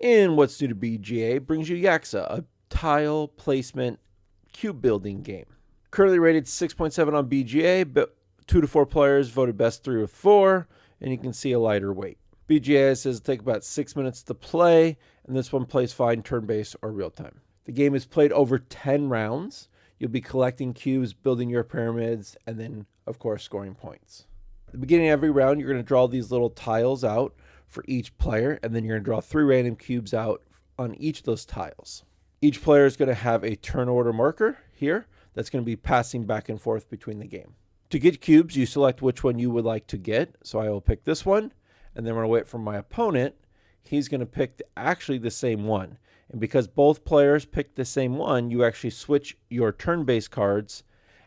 And what's new to BGA brings you Yaxha, a tile placement cube building game. Currently rated 6.7 on BGA, but 2 to 4 players voted best 3 with 4, and you can see a lighter weight. BGA says it'll take about 6 minutes to play, and this one plays fine turn-based or real-time. The game is played over 10 rounds. You'll be collecting cubes, building your pyramids, and then, of course, scoring points. At the beginning of every round, you're going to draw these little tiles out for each player, and then you're going to draw 3 random cubes out on each of those tiles. Each player is going to have a turn order marker here that's going to be passing back and forth between the game. To get cubes, you select which one you would like to get. So I will pick this one, and then we're going to wait for my opponent. He's going to pick actually the same one. And because both players picked the same one, you actually switch your turn-based cards,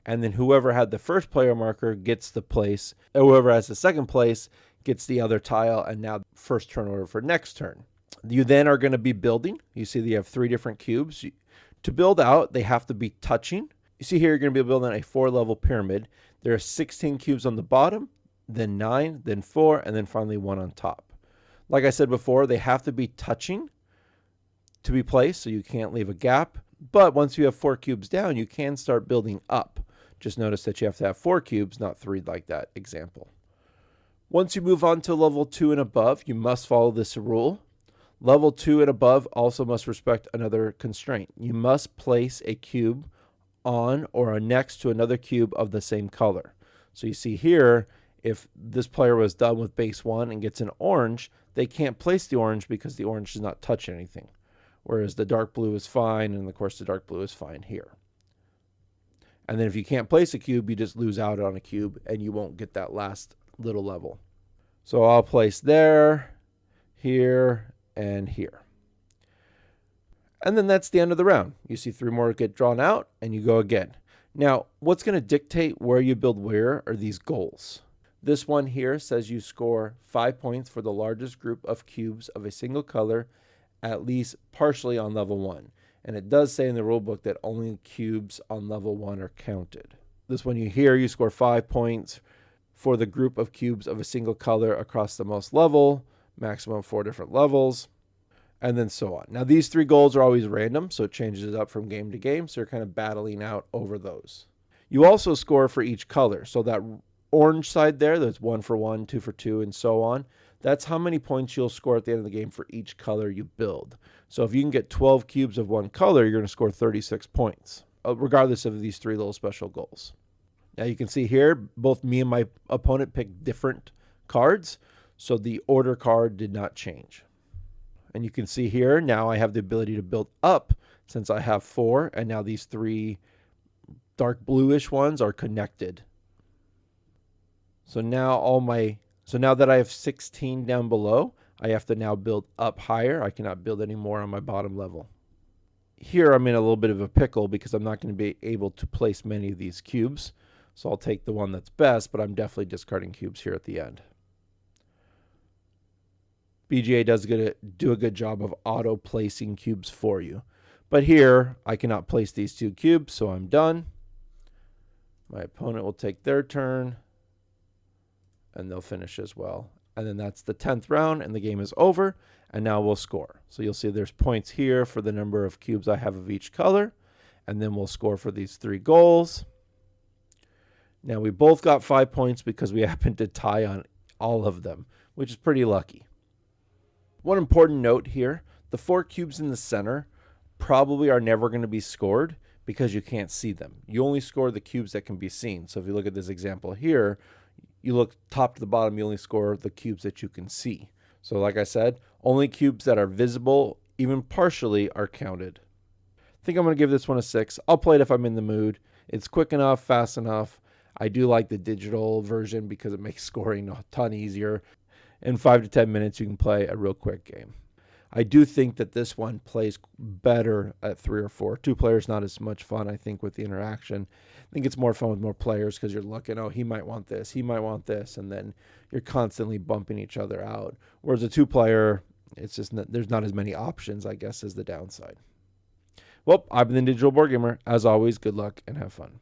and then whoever had the first player marker gets the place, or whoever has the second place gets the other tile, and now first turn order for next turn. You then are going to be building. You see that you have 3 different cubes. To build out, they have to be touching. You see here you're going to be building a 4-level pyramid. There are 16 cubes on the bottom, then 9, then 4, and then finally 1 on top. Like I said before, they have to be touching to be placed, so you can't leave a gap. But once you have 4 cubes down, you can start building up. Just notice that you have to have 4 cubes, not 3 like that example. Once you move on to level 2 and above, you must follow this rule. Level 2 and above also must respect another constraint. You must place a cube on or next to another cube of the same color. So you see here, if this player was done with base 1 and gets an orange, they can't place the orange because the orange does not touch anything. Whereas the dark blue is fine, and of course the dark blue is fine here. And then if you can't place a cube, you just lose out on a cube and you won't get that last little level. So I'll place there, here, and here. And then that's the end of the round. You see 3 more get drawn out, and you go again. Now, what's going to dictate where you build where are these goals. This one here says you score 5 points for the largest group of cubes of a single color, at least partially on level 1. And it does say in the rulebook that only cubes on level 1 are counted. This one you score 5 points for the group of cubes of a single color across the most level, maximum 4 different levels, and then so on. Now, these 3 goals are always random, so it changes up from game to game, so you're kind of battling out over those. You also score for each color. So that orange side there, that's 1 for 1, 2 for 2, and so on. That's how many points you'll score at the end of the game for each color you build. So if you can get 12 cubes of one color, you're going to score 36 points, regardless of these 3 little special goals. Now you can see here, both me and my opponent picked different cards, so the order card did not change. And you can see here, now I have the ability to build up since I have 4, and now these 3 dark bluish ones are connected. So now that I have 16 down below, I have to now build up higher. I cannot build any more on my bottom level. Here I'm in a little bit of a pickle because I'm not going to be able to place many of these cubes. So I'll take the one that's best, but I'm definitely discarding cubes here at the end. BGA does do a good job of auto placing cubes for you. But here I cannot place these 2 cubes, so I'm done. My opponent will take their turn, and they'll finish as well. And then that's the 10th round, and the game is over, and now we'll score. So you'll see there's points here for the number of cubes I have of each color, and then we'll score for these 3 goals. Now we both got 5 points because we happened to tie on all of them, which is pretty lucky. One important note here, the 4 cubes in the center probably are never going to be scored because you can't see them. You only score the cubes that can be seen. So if you look at this example here, you look top to the bottom, you only score the cubes that you can see. So like I said, only cubes that are visible, even partially, are counted. I think I'm going to give this one a 6. I'll play it if I'm in the mood. It's quick enough, fast enough. I do like the digital version because it makes scoring a ton easier. In 5 to 10 minutes, you can play a real quick game. I do think that this one plays better at 3 or 4. 2 players, not as much fun, I think, with the interaction. I think it's more fun with more players because you're looking, oh, he might want this, and then you're constantly bumping each other out. Whereas a 2-player, it's just there's not as many options, I guess, as the downside. Well, I've been the Digital Board Gamer. As always, good luck and have fun.